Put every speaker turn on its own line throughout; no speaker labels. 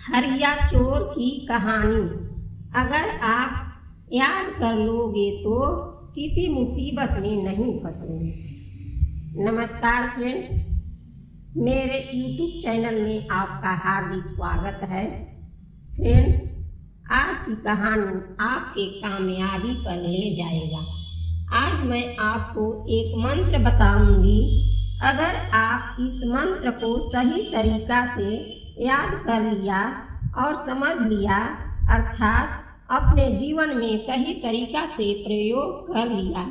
हरिया चोर की कहानी अगर आप याद कर लोगे तो किसी मुसीबत में नहीं फंसोगे। नमस्कार फ्रेंड्स, मेरे YouTube चैनल में आपका हार्दिक स्वागत है। फ्रेंड्स, आज की कहानी आपके कामयाबी पर ले जाएगा। आज मैं आपको एक मंत्र बताऊंगी। अगर आप इस मंत्र को सही तरीका से याद कर लिया और समझ लिया, अर्थात अपने जीवन में सही तरीका से प्रयोग कर लिया,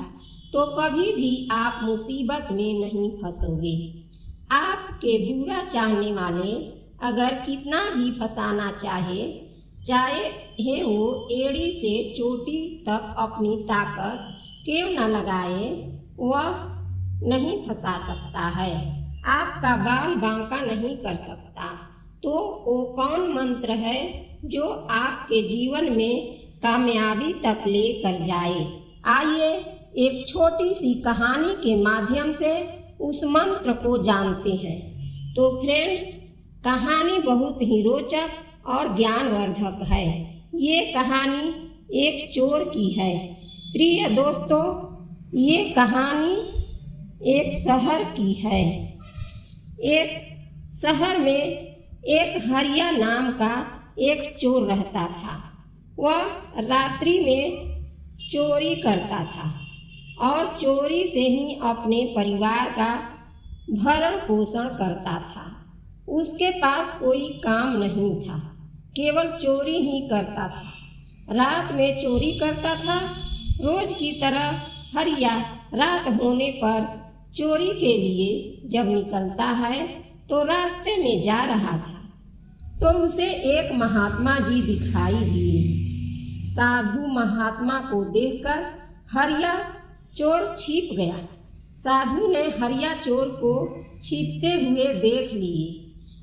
तो कभी भी आप मुसीबत में नहीं फंसोगे। आपके बुरा चाहने वाले अगर कितना भी फंसाना चाहे वो एड़ी से चोटी तक अपनी ताकत क्यों न लगाए, वह नहीं फंसा सकता है। आपका बाल बांका नहीं कर सकता। तो वो कौन मंत्र है जो आपके जीवन में कामयाबी तक लेकर जाए? आइए एक छोटी सी कहानी के माध्यम से उस मंत्र को जानते हैं। तो फ्रेंड्स, कहानी बहुत ही रोचक और ज्ञानवर्धक है। ये कहानी एक चोर की है। प्रिय दोस्तों, ये कहानी एक शहर की है। एक शहर में एक हरिया नाम का एक चोर रहता था। वह रात्रि में चोरी करता था और चोरी से ही अपने परिवार का भरण पोषण करता था। उसके पास कोई काम नहीं था, केवल चोरी ही करता था। रात में चोरी करता था। रोज की तरह हरिया रात होने पर चोरी के लिए जब निकलता है तो रास्ते में जा रहा था तो उसे एक महात्मा जी दिखाई दिए। साधु महात्मा को देखकर हरिया चोर छिप गया। साधु ने हरिया चोर को छिपते हुए देख लिए।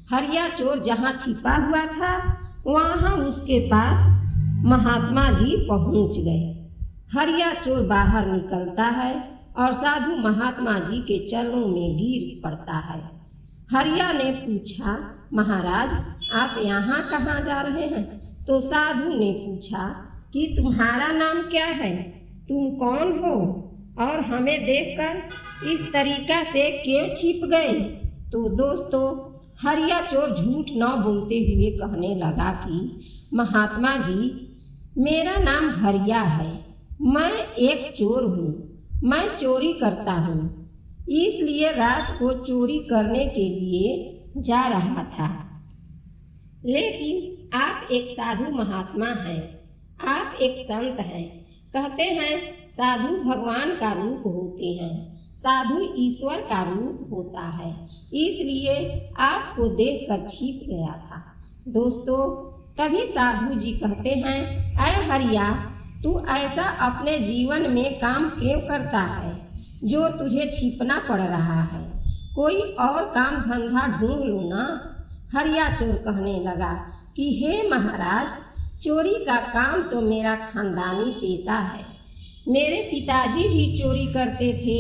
हरिया चोर जहाँ छिपा हुआ था वहाँ उसके पास महात्मा जी पहुँच गए। हरिया चोर बाहर निकलता है और साधु महात्मा जी के चरणों में गिर पड़ता है। हरिया ने पूछा, महाराज, आप यहाँ कहाँ जा रहे हैं? तो साधु ने पूछा कि तुम्हारा नाम क्या है, तुम कौन हो और हमें देखकर इस तरीका से क्यों छिप गए? तो दोस्तों, हरिया चोर झूठ न बोलते हुए कहने लगा कि महात्मा जी, मेरा नाम हरिया है, मैं एक चोर हूँ, मैं चोरी करता हूँ, इसलिए रात को चोरी करने के लिए जा रहा था। लेकिन आप एक साधु महात्मा हैं, आप एक संत हैं। कहते हैं साधु भगवान का रूप होते हैं, साधु ईश्वर का रूप होता है, इसलिए आपको देखकर छिप गया था। दोस्तों, तभी साधु जी कहते हैं, ऐ हरिया, तू ऐसा अपने जीवन में काम क्यों करता है जो तुझे छिपना पड़ रहा है? कोई और काम धंधा ढूंढ लो ना। हरिया चोर कहने लगा कि हे महाराज, चोरी का काम तो मेरा खानदानी पेशा है। मेरे पिताजी भी चोरी करते थे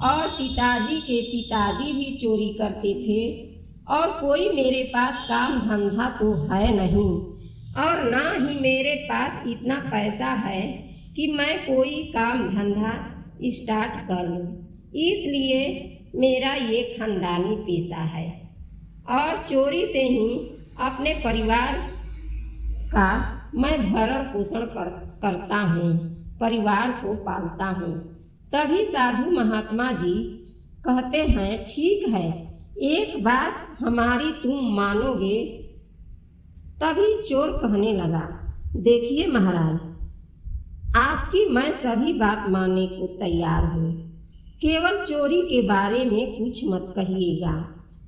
और पिताजी के पिताजी भी चोरी करते थे, और कोई मेरे पास काम धंधा तो है नहीं, और ना ही मेरे पास इतना पैसा है कि मैं कोई काम धंधा स्टार्ट कर लूँ। इसलिए मेरा ये खानदानी पेशा है और चोरी से ही अपने परिवार का मैं भरण पोषण करता हूँ, परिवार को पालता हूँ। तभी साधु महात्मा जी कहते हैं, ठीक है, एक बात हमारी तुम मानोगे? तभी चोर कहने लगा, देखिए महाराज, आपकी मैं सभी बात मानने को तैयार हूँ, केवल चोरी के बारे में कुछ मत कहिएगा,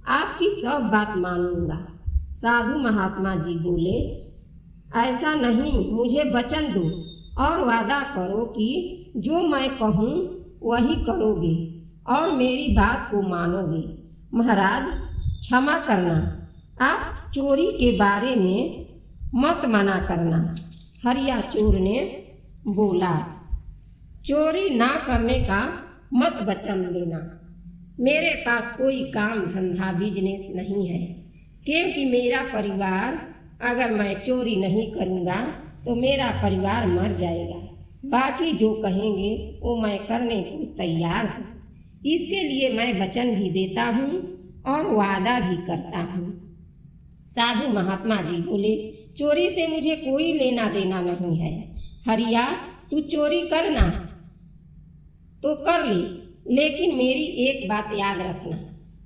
आपकी सब बात मानूंगा। साधु महात्मा जी बोले, ऐसा नहीं, मुझे वचन दो और वादा करो कि जो मैं कहूँ वही करोगे और मेरी बात को मानोगे। महाराज, क्षमा करना, आप चोरी के बारे में मत मना करना। हरिया चोर ने बोला, चोरी ना करने का मत वचन देना। मेरे पास कोई काम धंधा बिजनेस नहीं है, क्योंकि मेरा परिवार अगर मैं चोरी नहीं करूँगा तो मेरा परिवार मर जाएगा। बाकी जो कहेंगे वो मैं करने को तैयार हूँ। इसके लिए मैं वचन भी देता हूँ और वादा भी करता हूँ। साधु महात्मा जी बोले, चोरी से मुझे कोई लेना देना नहीं है। हरिया, तू चोरी करना तो कर ले, लेकिन मेरी एक बात याद रखना,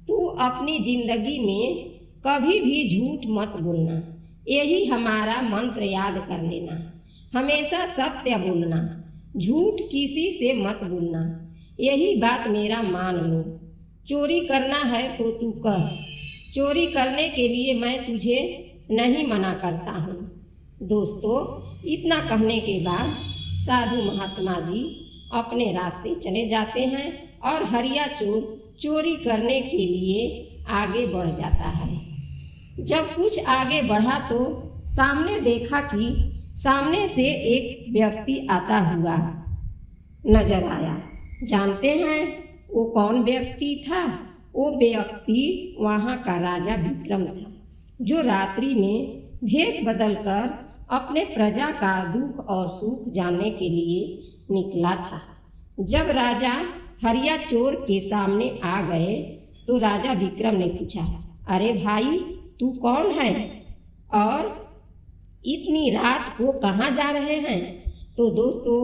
तू अपनी जिंदगी में कभी भी झूठ मत बोलना। यही हमारा मंत्र याद कर लेना। हमेशा सत्य बोलना, झूठ किसी से मत बोलना। यही बात मेरा मान लो। चोरी करना है तो तू कर। चोरी करने के लिए मैं तुझे नहीं मना करता हूँ। दोस्तों, इतना कहने के बाद साधु महात्मा जी अपने रास्ते चले जाते हैं और हरिया चोर चोरी करने के लिए आगे बढ़ जाता है। जब कुछ आगे बढ़ा तो सामने देखा कि सामने से एक व्यक्ति आता हुआ नजर आया। जानते हैं वो कौन व्यक्ति था? वो व्यक्ति वहाँ का राजा विक्रम था, जो रात्रि में भेष बदलकर अपने प्रजा का दुख और सुख जानने के लिए निकला था। जब राजा हरिया चोर के सामने आ गए तो राजा विक्रम ने पूछा, अरे भाई, तू कौन है और इतनी रात को कहाँ जा रहे हैं? तो दोस्तों,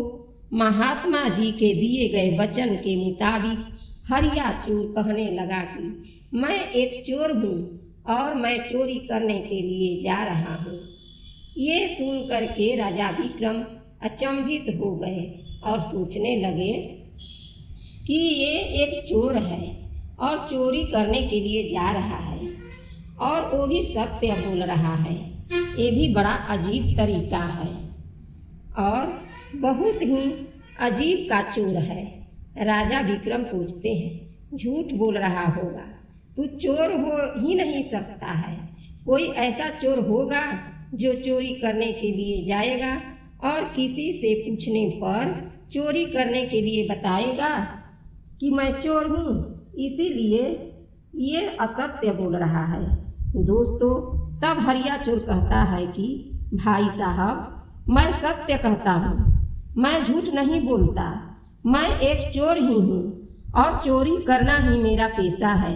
महात्मा जी के दिए गए वचन के मुताबिक हरिया चोर कहने लगा कि मैं एक चोर हूँ और मैं चोरी करने के लिए जा रहा हूँ। ये सुन करके राजा विक्रम अचंभित हो गए और सोचने लगे कि ये एक चोर है और चोरी करने के लिए जा रहा है और वो भी सत्य बोल रहा है। ये भी बड़ा अजीब तरीका है और बहुत ही अजीब का चोर है। राजा विक्रम सोचते हैं, झूठ बोल रहा होगा, तू चोर हो ही नहीं सकता है। कोई ऐसा चोर होगा जो चोरी करने के लिए जाएगा और किसी से पूछने पर चोरी करने के लिए बताएगा कि मैं चोर हूँ, इसीलिए ये असत्य बोल रहा है। दोस्तों, तब हरिया चोर कहता है कि भाई साहब, मैं सत्य कहता हूँ, मैं झूठ नहीं बोलता। मैं एक चोर ही हूँ और चोरी करना ही मेरा पेशा है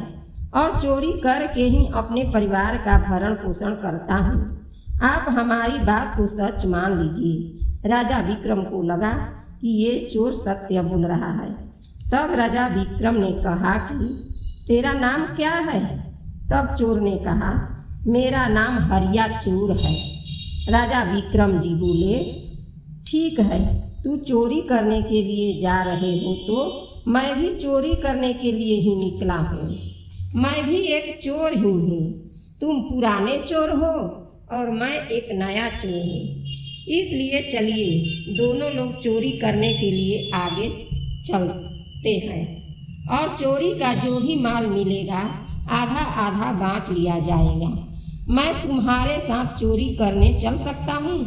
और चोरी करके ही अपने परिवार का भरण पोषण करता हूँ। आप हमारी बात को सच मान लीजिए। राजा विक्रम को लगा कि ये चोर सत्य बोल रहा है। तब राजा विक्रम ने कहा कि तेरा नाम क्या है? तब चोर ने कहा, मेरा नाम हरिया चोर है। राजा विक्रम जी बोले, ठीक है, तू चोरी करने के लिए जा रहे हो तो मैं भी चोरी करने के लिए ही निकला हूँ। मैं भी एक चोर ही हूँ। तुम पुराने चोर हो और मैं एक नया चोर हूँ। इसलिए चलिए दोनों लोग चोरी करने के लिए आगे चलते हैं और चोरी का जो भी माल मिलेगा आधा आधा बांट लिया जाएगा। मैं तुम्हारे साथ चोरी करने चल सकता हूँ।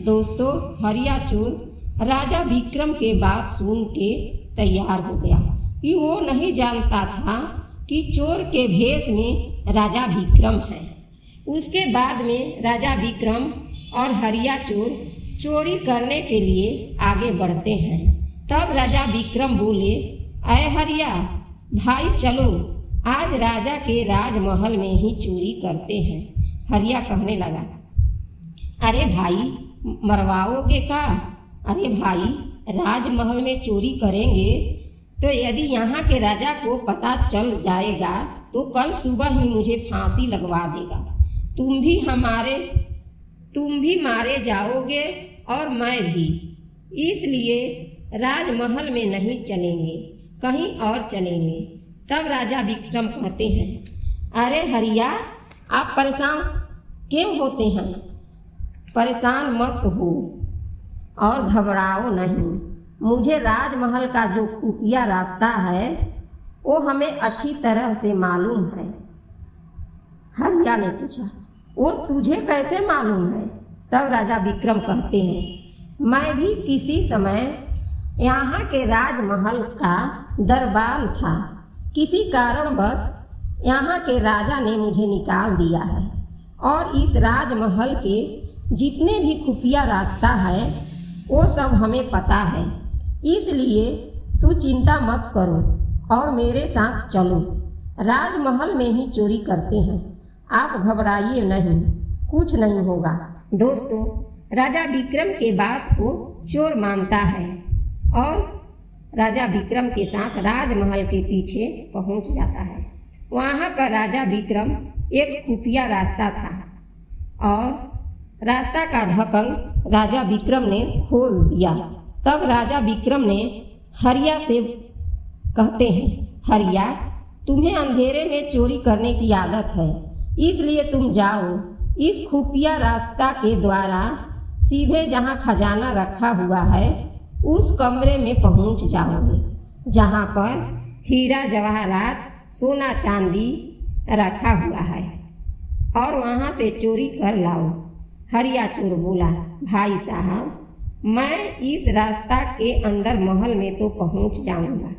दोस्तों, हरिया चोर राजा विक्रम के बात सुन के तैयार हो गया कि वो नहीं जानता था कि चोर के भेष में राजा विक्रम है। उसके बाद में राजा विक्रम और हरिया चोर चोरी करने के लिए आगे बढ़ते हैं। तब राजा विक्रम बोले, अय हरिया भाई, चलो आज राजा के राजमहल में ही चोरी करते हैं। हरिया कहने लगा, अरे भाई, मरवाओगे का? अरे भाई, राजमहल में चोरी करेंगे तो यदि यहाँ के राजा को पता चल जाएगा तो कल सुबह ही मुझे फांसी लगवा देगा। तुम भी मारे जाओगे और मैं भी। इसलिए राजमहल में नहीं चलेंगे, कहीं और चलेंगे। तब राजा विक्रम कहते हैं, अरे हरिया, आप परेशान क्यों होते हैं? परेशान मत हो और घबराओ नहीं। मुझे राजमहल का जो खुफिया रास्ता है वो हमें अच्छी तरह से मालूम है। हरिया ने पूछा, वो तुझे कैसे मालूम है? तब राजा विक्रम कहते हैं, मैं भी किसी समय यहाँ के राजमहल का दरबान था। किसी कारणवश यहाँ के राजा ने मुझे निकाल दिया है और इस राजमहल के जितने भी खुफिया रास्ता है वो सब हमें पता है। इसलिए तू चिंता मत करो और मेरे साथ चलो। राजमहल में ही चोरी करते हैं, आप घबराइए नहीं, कुछ नहीं होगा। दोस्तों, राजा विक्रम के बात को चोर मानता है और राजा विक्रम के साथ राजमहल के पीछे पहुंच जाता है। वहाँ पर राजा विक्रम एक खुफिया रास्ता था और रास्ता का ढक्कन राजा विक्रम ने खोल दिया। तब राजा विक्रम ने हरिया से कहते हैं, हरिया, तुम्हें अंधेरे में चोरी करने की आदत है, इसलिए तुम जाओ इस खुफिया रास्ता के द्वारा सीधे जहाँ खजाना रखा हुआ है उस कमरे में पहुँच जाओगे, जहाँ पर हीरा जवाहरात सोना चांदी रखा हुआ है, और वहाँ से चोरी कर लाओ। हरिया चोर बोला, भाई साहब, मैं इस रास्ता के अंदर महल में तो पहुँच जाऊँगा,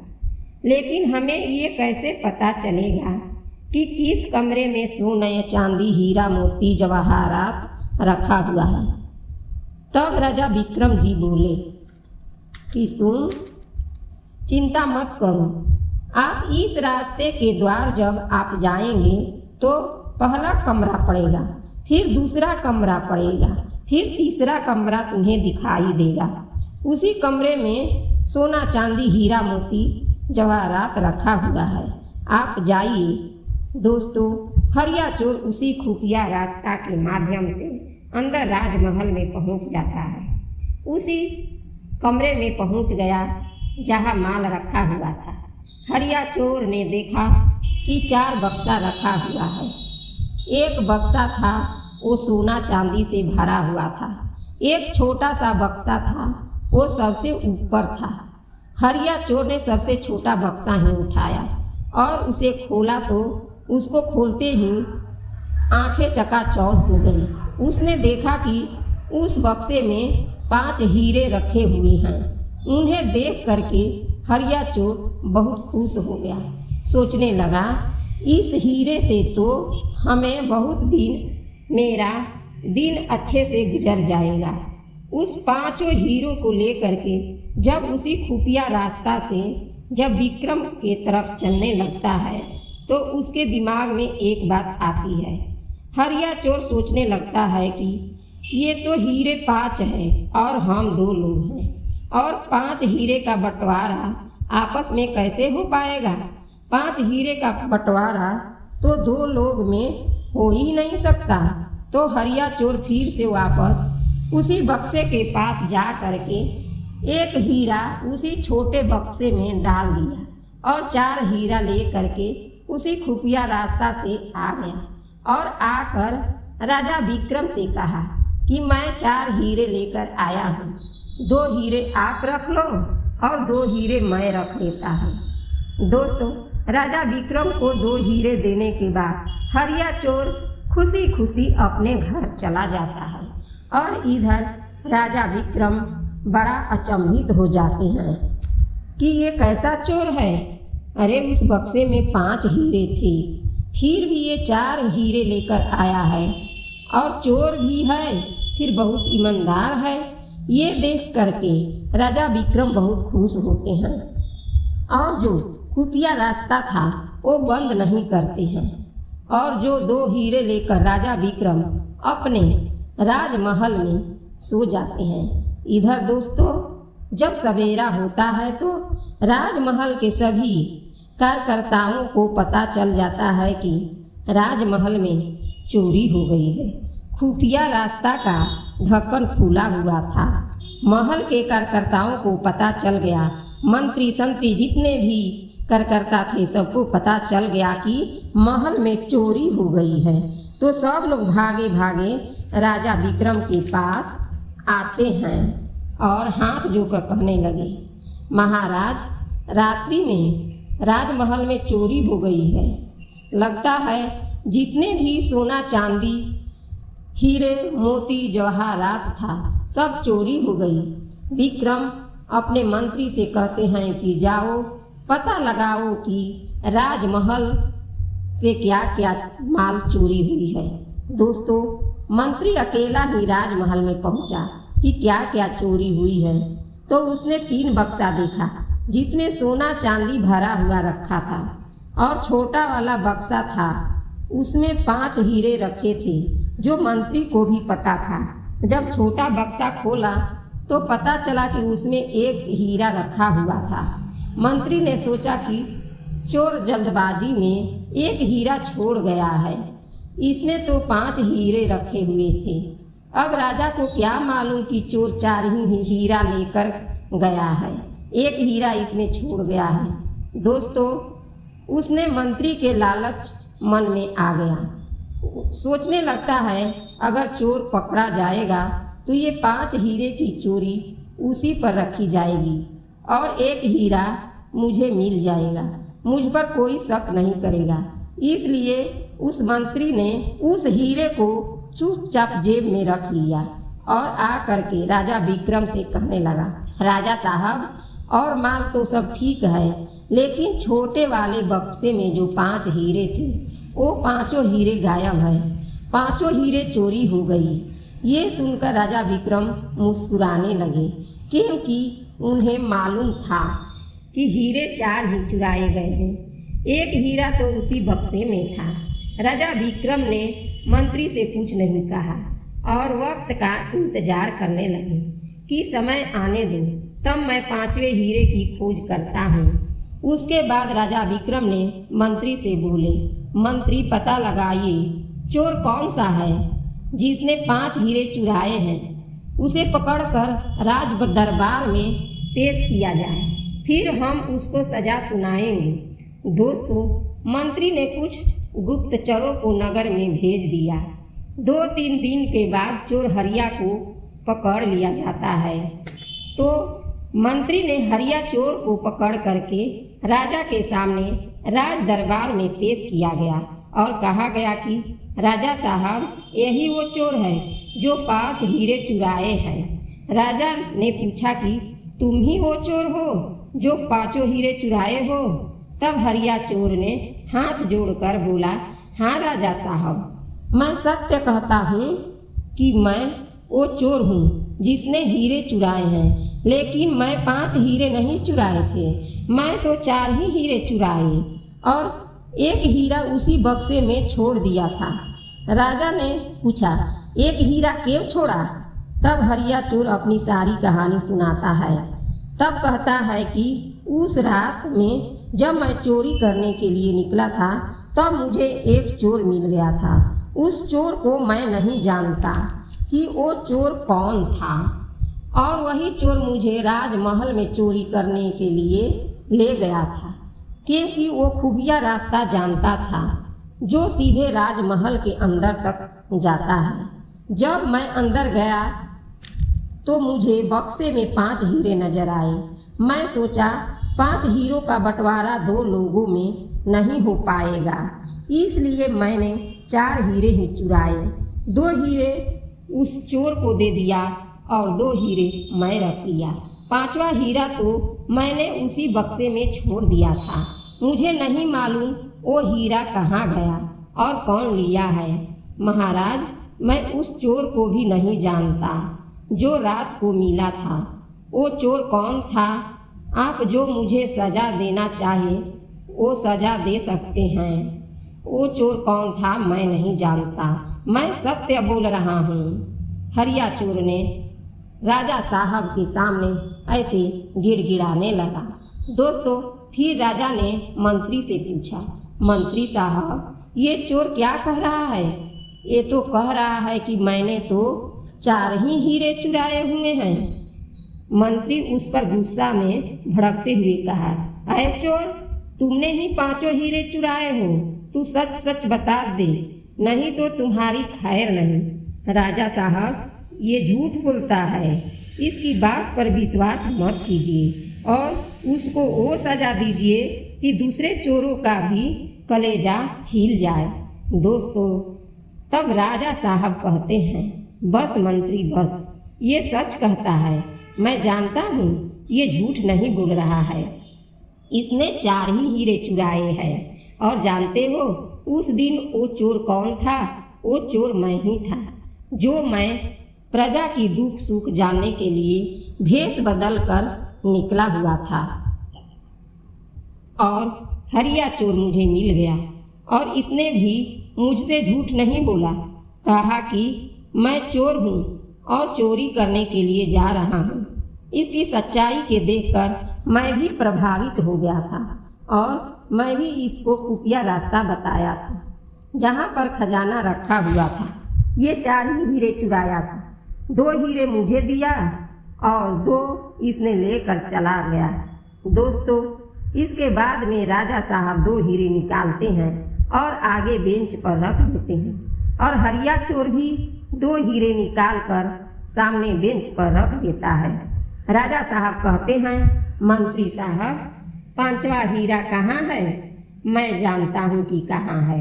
लेकिन हमें ये कैसे पता चलेगा कि किस कमरे में सोने चांदी हीरा मोती जवाहरात रखा हुआ है। तब राजा विक्रम जी बोले कि तुम चिंता मत करो, आप इस रास्ते के द्वार जब आप जाएंगे तो पहला कमरा पड़ेगा, फिर दूसरा कमरा पड़ेगा, फिर तीसरा कमरा तुम्हें दिखाई देगा। उसी कमरे में सोना चांदी हीरा मोती जवाहरात रखा हुआ है, आप जाइए। दोस्तों, हरिया चोर उसी खुफिया रास्ता के माध्यम से अंदर राजमहल में पहुंच जाता है। उसी कमरे में पहुंच गया जहां माल रखा हुआ था। हरिया चोर ने देखा कि 4 बक्सा रखा हुआ है। एक बक्सा था वो सोना चांदी से भरा हुआ था, एक छोटा सा बक्सा था वो सबसे ऊपर था। हरिया चोर ने सबसे छोटा बक्सा ही उठाया और उसे खोला तो उसको खोलते ही आंखें चकाचौंध हो गई। उसने देखा कि उस बक्से में 5 हीरे रखे हुए हैं। उन्हें देख करके हरिया चोर बहुत खुश हो गया। सोचने लगा, इस हीरे से तो हमें बहुत मेरा दिन अच्छे से गुजर जाएगा। उस 5 हीरों को लेकर के जब उसी खुफिया रास्ता से जब विक्रम के तरफ चलने लगता है तो उसके दिमाग में एक बात आती है। हरिया चोर सोचने लगता है कि ये तो हीरे 5 हैं और हम 2 लोग हैं, और 5 हीरे का बंटवारा आपस में कैसे हो पाएगा? 5 हीरे का बंटवारा तो 2 लोग में हो ही नहीं सकता। तो हरिया चोर फिर से वापस उसी बक्से के पास जा करके एक हीरा उसी छोटे बक्से में डाल दिया और 4 हीरा ले करके उसी खुफिया रास्ता से आ गया और आकर राजा विक्रम से कहा कि मैं 4 हीरे लेकर आया हूँ, 2 हीरे आप रख लो और 2 हीरे मैं रख लेता हूँ। दोस्तों, राजा विक्रम को 2 हीरे देने के बाद हरिया चोर खुशी खुशी अपने घर चला जाता है और इधर राजा विक्रम बड़ा अचंभित हो जाते हैं कि ये कैसा चोर है। अरे, उस बक्से में 5 हीरे थे, फिर भी ये 4 हीरे लेकर आया है और चोर भी है, फिर बहुत ईमानदार है। ये देख करके राजा विक्रम बहुत खुश होते हैं और जो खुफिया रास्ता था वो बंद नहीं करते हैं और जो 2 हीरे लेकर राजा विक्रम अपने राजमहल में सो जाते हैं। इधर दोस्तों, जब सवेरा होता है तो राजमहल के सभी कार्यकर्ताओं को पता चल जाता है कि राजमहल में चोरी हो गई है। खुफिया रास्ता का ढक्कन खुला हुआ था। महल के कार्यकर्ताओं को पता चल गया, मंत्री संतरी जितने भी कार्यकर्ता थे सबको पता चल गया कि महल में चोरी हो गई है। तो सब लोग भागे भागे राजा विक्रम के पास आते हैं और हाथ जोड़कर कहने लगे, महाराज, रात्रि में राजमहल में चोरी हो गई है। लगता है जितने भी सोना चांदी हीरे मोती जवाहरात था सब चोरी हो गई। विक्रम अपने मंत्री से कहते हैं कि जाओ पता लगाओ कि राजमहल से क्या क्या माल चोरी हुई है। दोस्तों, मंत्री अकेला ही राजमहल में पहुंचा कि क्या क्या चोरी हुई है। तो उसने 3 बक्सा देखा जिसमें सोना चांदी भरा हुआ रखा था, और छोटा वाला बक्सा था उसमें 5 हीरे रखे थे, जो मंत्री को भी पता था। जब छोटा बक्सा खोला तो पता चला कि उसमें 1 हीरा रखा हुआ था। मंत्री ने सोचा कि चोर जल्दबाजी में 1 हीरा छोड़ गया है, इसमें तो 5 हीरे रखे हुए थे। अब राजा को क्या मालूम कि चोर 4 ही हीरा लेकर गया है, 1 हीरा इसमें छोड़ गया है। दोस्तों, उसने मंत्री के लालच मन में आ गया। सोचने लगता है अगर चोर पकड़ा जाएगा तो ये 5 हीरे की चोरी उसी पर रखी जाएगी और 1 हीरा मुझे मिल जाएगा, मुझ पर कोई शक नहीं करेगा। इसलिए उस मंत्री ने उस हीरे को चुपचाप जेब में रख लिया और आ करके राजा विक्रम से कहने लगा, राजा साहब, और माल तो सब ठीक है, लेकिन छोटे वाले बक्से में जो 5 हीरे थे वो 5 हीरे गायब है, 5 हीरे चोरी हो गई। ये सुनकर राजा विक्रम मुस्कुराने लगे, क्योंकि उन्हें मालूम था कि हीरे 4 ही चुराए गए हैं, 1 हीरा तो उसी बक्से में था। राजा विक्रम ने मंत्री से कुछ नहीं कहा और वक्त का इंतजार करने लगे कि समय आने दो, तब मैं 5वें हीरे की खोज करता हूँ। उसके बाद राजा विक्रम ने मंत्री से बोले, मंत्री, पता लगाइए चोर कौन सा है जिसने 5 हीरे चुराए हैं। उसे पकड़कर राज दरबार में पेश किया जाए, फिर हम उसको सजा सुनाएंगे। दोस्तों, मंत्री ने कुछ गुप्तचरों को नगर में भेज दिया। 2-3 दिन के बाद चोर हरिया को पकड़ लिया जाता है। तो मंत्री ने हरिया चोर को पकड़ करके राजा के सामने राज दरबार में पेश किया गया और कहा गया कि राजा साहब, यही वो चोर है जो 5 हीरे चुराए हैं। राजा ने पूछा कि तुम ही वो चोर हो जो 5 हीरे चुराए हो? तब हरिया चोर ने हाथ जोड़कर बोला, हाँ राजा साहब, मैं सत्य कहता हूँ कि मैं वो चोर हूँ जिसने हीरे चुराए हैं, लेकिन मैं 5 हीरे नहीं चुराए थे, मैं तो 4 ही हीरे चुराए और 1 हीरा उसी बक्से में छोड़ दिया था। राजा ने पूछा, 1 हीरा क्यों छोड़ा? तब हरिया चोर अपनी सारी कहानी सुनाता है। तब कहता है कि उस रात में जब मैं चोरी करने के लिए निकला था तब मुझे एक चोर मिल गया था। उस चोर को मैं नहीं जानता कि वो चोर कौन था, और वही चोर मुझे राजमहल में चोरी करने के लिए ले गया था, क्योंकि वो खुफिया रास्ता जानता था जो सीधे राजमहल के अंदर तक जाता है। जब मैं अंदर गया तो मुझे बक्से में 5 हीरे नजर आए। मैं सोचा 5 हीरों का बंटवारा 2 लोगों में नहीं हो पाएगा, इसलिए मैंने 4 हीरे ही चुराए। 2 हीरे उस चोर को दे दिया और 2 हीरे मैं रख लिया। 5वां हीरा तो मैंने उसी बक्से में छोड़ दिया था। मुझे नहीं मालूम वो हीरा कहाँ गया और कौन लिया है। महाराज, मैं उस चोर को भी नहीं जानता जो रात को मिला था। वो चोर कौन था? आप जो मुझे सजा देना चाहे वो सजा दे सकते हैं। वो चोर कौन था मैं नहीं जानता, मैं सत्य बोल रहा हूँ। हरिया चोर ने राजा साहब के सामने ऐसे गिड़गिड़ाने लगा। दोस्तों, फिर राजा ने मंत्री से पूछा, मंत्री साहब, ये चोर क्या कह रहा है? ये तो कह रहा है कि मैंने तो 4 ही हीरे चुराए हुए हैं। मंत्री उस पर गुस्सा में भड़कते हुए कहा, अरे चोर, तुमने ही 5 हीरे चुराए हो, तू सच सच बता दे, नहीं तो तुम्हारी खैर नहीं। राजा साहब, ये झूठ बोलता है, इसकी बात पर विश्वास मत कीजिए और उसको वो सजा दीजिए कि दूसरे चोरों का भी कलेजा हिल जाए। दोस्तों, तब राजा साहब कहते हैं, बस मंत्री बस, ये सच कहता है, मैं जानता हूँ ये झूठ नहीं बोल रहा है। इसने 4 ही हीरे चुराए हैं। और जानते हो उस दिन वो चोर कौन था वो चोर मैं ही था, जो मैं प्रजा की दुख सुख जानने के लिए भेष बदल कर निकला हुआ था। और हरिया चोर मुझे मिल गया और इसने भी मुझसे झूठ नहीं बोला। कहा कि मैं चोर हूँ और चोरी करने के लिए जा रहा हूँ। इसकी सच्चाई के देखकर मैं भी प्रभावित हो गया था और मैं भी इसको खुफिया रास्ता बताया था जहाँ पर खजाना रखा हुआ था। ये 4 ही हीरे चुराया था। 2 हीरे मुझे दिया और 2 इसने लेकर चला गया। दोस्तों, इसके बाद में राजा साहब 2 हीरे निकालते हैं और आगे बेंच पर रख देते हैं और हरिया चोर भी 2 हीरे निकाल कर सामने बेंच पर रख देता है। राजा साहब कहते हैं, मंत्री साहब, 5वां हीरा कहाँ है? मैं जानता हूँ कि कहाँ है।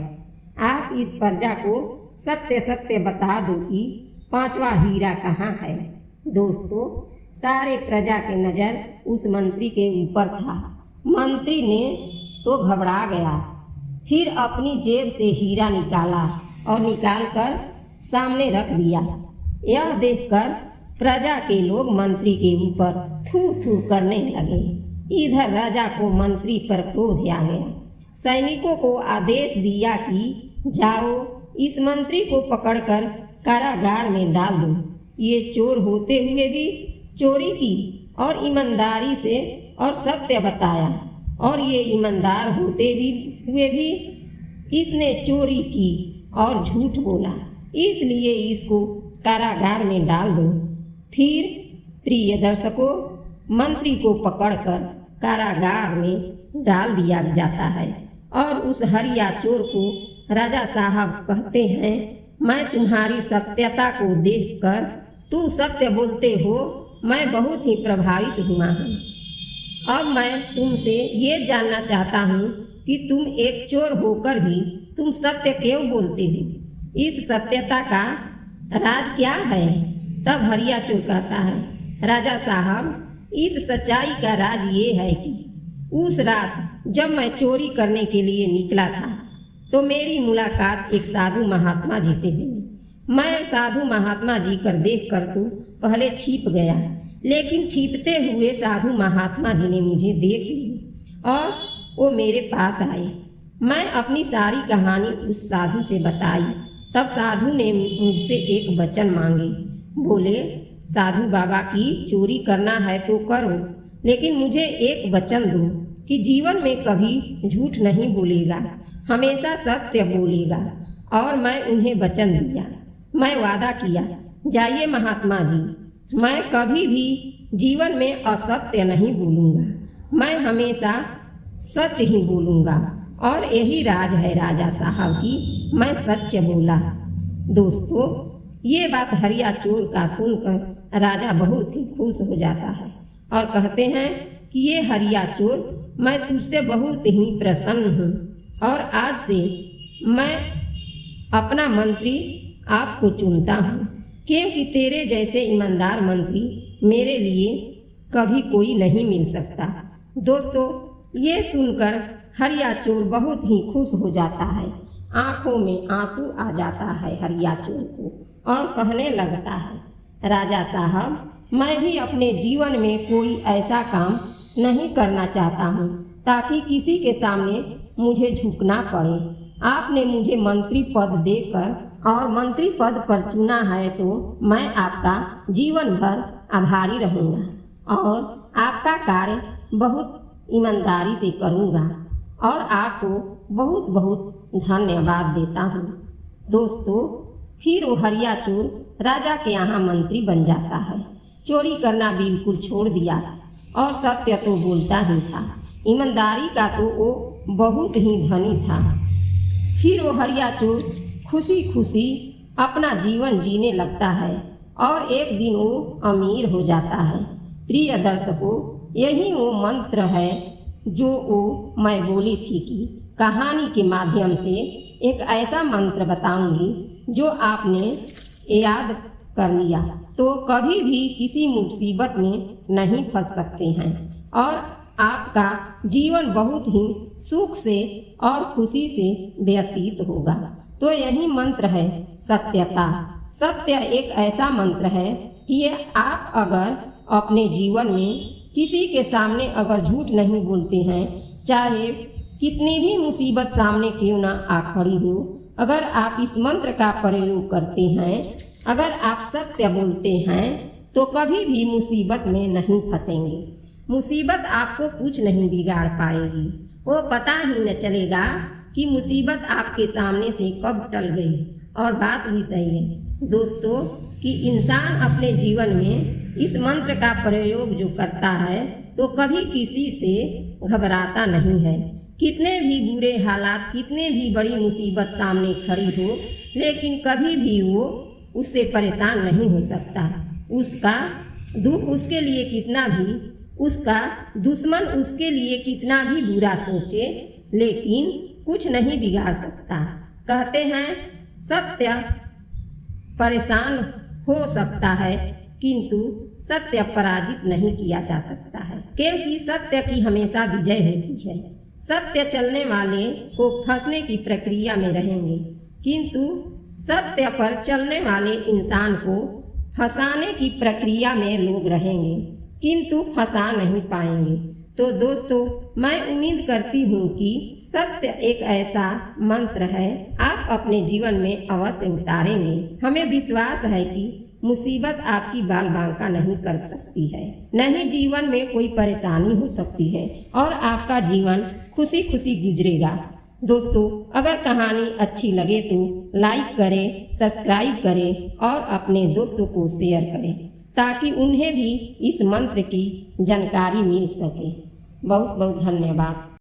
आप इस प्रजा को सत्य सत्य बता दो कि 5वां हीरा कहाँ है। दोस्तों, सारे प्रजा के नज़र उस मंत्री के ऊपर था। मंत्री ने तो घबरा गया, फिर अपनी जेब से हीरा निकाला और निकालकर सामने रख दिया। यह देखकर प्रजा के लोग मंत्री के ऊपर थू थू करने लगे। इधर राजा को मंत्री पर क्रोध आ गया। सैनिकों को आदेश दिया कि जाओ, इस मंत्री को पकड़कर कारागार में डाल दो। ये चोर होते हुए भी चोरी की और ईमानदारी से और सत्य बताया, और ये ईमानदार होते हुए भी इसने चोरी की और झूठ बोला, इसलिए इसको कारागार में डाल दो। फिर प्रिय दर्शकों, मंत्री को पकड़कर कारागार में डाल दिया जाता है और उस हरिया चोर को राजा साहब कहते हैं, मैं तुम्हारी सत्यता को देखकर, तू सत्य बोलते हो, मैं बहुत ही प्रभावित हुआ हूँ। अब मैं तुमसे ये जानना चाहता हूँ कि तुम एक चोर होकर भी तुम सत्य क्यों बोलते हो? इस सत्यता का राज क्या है? तब हरिया चोर कहता है, राजा साहब, इस सच्चाई का राज ये है कि उस रात जब मैं चोरी करने के लिए निकला था तो मेरी मुलाकात एक साधु महात्मा जी से हुई। मैं साधु महात्मा जी कर देख कर तो पहले छिप गया, लेकिन छिपते हुए साधु महात्मा जी ने मुझे देख ली और वो मेरे पास आए। मैं अपनी सारी कहानी उस साधु से बताई। तब साधु ने मुझसे एक वचन मांगे। बोले, साधु बाबा की चोरी करना है तो करो, लेकिन मुझे एक वचन दो कि जीवन में कभी झूठ नहीं बोलेगा, हमेशा सत्य बोलेगा। और मैं उन्हें वचन दिया, मैं वादा किया, जाइए महात्मा जी, मैं कभी भी जीवन में असत्य नहीं बोलूँगा, मैं हमेशा सच ही बोलूँगा। और यही राज है राजा साहब की, मैं सच बोला। दोस्तों, ये बात हरिया चोर का सुनकर राजा बहुत ही खुश हो जाता है और कहते हैं कि ये हरिया चोर, मैं तुझसे बहुत ही प्रसन्न हूँ और आज से मैं अपना मंत्री आपको चुनता हूँ, क्योंकि तेरे जैसे ईमानदार मंत्री मेरे लिए कभी कोई नहीं मिल सकता। दोस्तों, ये सुनकर हरिया चोर बहुत ही खुश हो जाता है, आंखों में आंसू आ जाता है हरिया चोर को और कहने लगता है, राजा साहब, मैं भी अपने जीवन में कोई ऐसा काम नहीं करना चाहता हूँ ताकि किसी के सामने मुझे झुकना पड़े। आपने मुझे मंत्री पद देकर और मंत्री पद पर चुना है तो मैं आपका जीवन भर आभारी रहूँगा और आपका कार्य बहुत ईमानदारी से करूँगा और आपको बहुत बहुत धन्यवाद देता हूँ। दोस्तों, फिर वो हरिया चोर राजा के यहाँ मंत्री बन जाता है। चोरी करना बिल्कुल छोड़ दिया और सत्य तो बोलता ही था, ईमानदारी का तो वो बहुत ही धनी था। फिर वो हरिया चोर खुशी खुशी अपना जीवन जीने लगता है और एक दिन वो अमीर हो जाता है। प्रिय दर्शकों, यही वो मंत्र है जो वो मैं बोली थी कि कहानी के माध्यम से एक ऐसा मंत्र बताऊंगी जो आपने याद कर लिया तो कभी भी किसी मुसीबत में नहीं फंस सकते हैं और आपका जीवन बहुत ही सुख से और खुशी से व्यतीत होगा। तो यही मंत्र है सत्यता। सत्य एक ऐसा मंत्र है कि ये आप अगर अपने जीवन में किसी के सामने अगर झूठ नहीं बोलते हैं, चाहे कितनी भी मुसीबत सामने क्यों ना आ खड़ी हो, अगर आप इस मंत्र का प्रयोग करते हैं, अगर आप सत्य बोलते हैं, तो कभी भी मुसीबत में नहीं फंसेंगे। मुसीबत आपको कुछ नहीं बिगाड़ पाएगी। वो पता ही न चलेगा कि मुसीबत आपके सामने से कब टल गई। और बात भी सही है दोस्तों कि इंसान अपने जीवन में इस मंत्र का प्रयोग जो करता है तो कभी किसी से घबराता नहीं है। कितने भी बुरे हालात, कितने भी बड़ी मुसीबत सामने खड़ी हो, लेकिन कभी भी वो उससे परेशान नहीं हो सकता। उसका दुख उसके लिए कितना भी, उसका दुश्मन उसके लिए कितना भी बुरा सोचे, लेकिन कुछ नहीं बिगाड़ सकता। कहते हैं सत्य परेशान हो सकता है, किंतु सत्य पराजित नहीं किया जा सकता है, क्योंकि सत्य की हमेशा विजय होती है। सत्य चलने वाले को फंसने की प्रक्रिया में रहेंगे, किंतु सत्य पर चलने वाले इंसान को फंसाने की प्रक्रिया में लोग रहेंगे, किंतु फंसा नहीं पाएंगे। तो दोस्तों, मैं उम्मीद करती हूँ कि सत्य एक ऐसा मंत्र है, आप अपने जीवन में अवश्य उतारेंगे। हमें विश्वास है कि मुसीबत आपकी बाल बांका नहीं कर सकती है, नहीं जीवन में कोई परेशानी हो सकती है और आपका जीवन खुशी खुशी गुजरेगा। दोस्तों, अगर कहानी अच्छी लगे तो लाइक करें, सब्सक्राइब करें और अपने दोस्तों को शेयर करें, ताकि उन्हें भी इस मंत्र की जानकारी मिल सके। बहुत बहुत धन्यवाद।